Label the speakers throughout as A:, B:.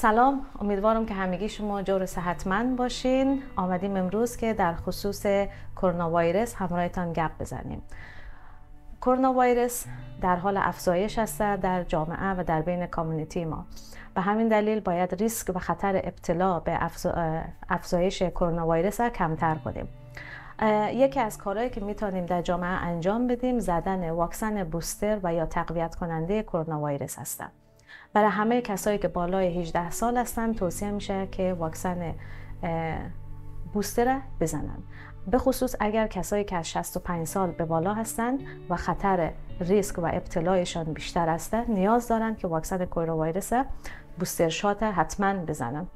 A: سلام، امیدوارم که همگی شما جور صحتمند باشین. آمدیم امروز که در خصوص کرونا ویروس همراهتان گپ بزنیم. کرونا ویروس در حال افزایش است در جامعه و در بین کامیونیتی ما. به همین دلیل باید ریسک و خطر ابتلا به افزایش کرونا ویروس را کمتر کنیم. یکی از کارهایی که میتونیم در جامعه انجام بدیم زدن واکسن بوستر و یا تقویت کننده کرونا ویروس است. برای همه کسایی که بالای 18 سال هستند توصیه میشه که واکسن بوستر بزنن. به خصوص اگر کسایی که از 65 سال به بالا هستند و خطر ریسک و ابتلایشان بیشتر است نیاز دارند که واکسن کرونا ویروس بوستر شات حتما بزنن.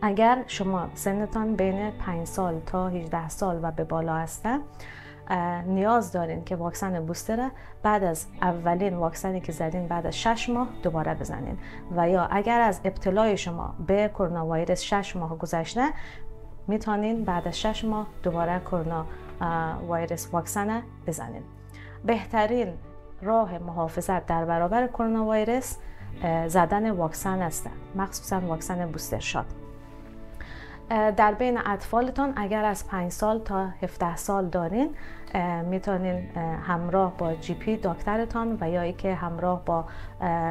A: اگر شما سنتان بین 5 سال تا 18 سال و به بالا هسته نیاز دارین که واکسن بوستر بعد از اولین واکسنی که زدین بعد از 6 ماه دوباره بزنین و یا اگر از ابتلای شما به کرونا ویروس 6 ماه گذشته میتونین بعد از 6 ماه دوباره کرونا ویروس واکسن بزنین. بهترین راه محافظت در برابر کرونا ویروس زدن واکسن است، مخصوصا واکسن بوستر شات. در بین اطفالتان اگر از 5 سال تا 17 سال دارین میتونین همراه با جی پی دکترتان و یا ای که همراه با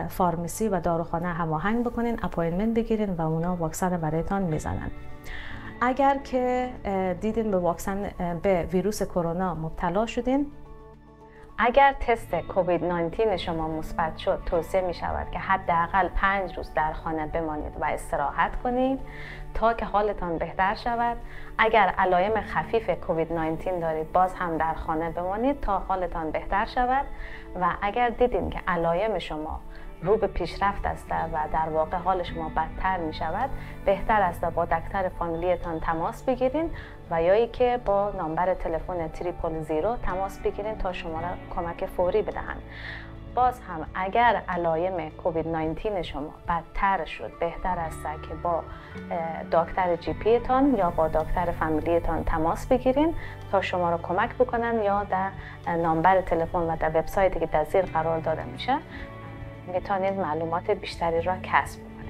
A: فارمسی و داروخانه هماهنگ بکنین، اپاینتمنت بگیرین و اونا واکسن برایتان میزنن. اگر که دیدین به ویروس کرونا مبتلا شدین، اگر تست کووید 19 شما مثبت شد توصیه می شود که حداقل 5 روز در خانه بمانید و استراحت کنید تا که حالتان بهتر شود. اگر علائم خفیف کووید 19 دارید باز هم در خانه بمانید تا حالتان بهتر شود و اگر دیدین که علائم شما رو به پیشرفت است و در واقع حال شما بدتر می شود بهتر است با دکتر فامیلیتان تماس بگیرین و یا ای که با نامبر تلفن 300 تماس بگیرین تا شما را کمک فوری بدهند. باز هم اگر علائم کووید 19 شما بدتر شد بهتر است که با دکتر جی پی تان یا با دکتر فامیلیتان تماس بگیرین تا شما را کمک بکنن یا در نامبر تلفن و در وبسایتی که در زیر قرار داده میشه میتونید معلومات بیشتری را کسب کنید.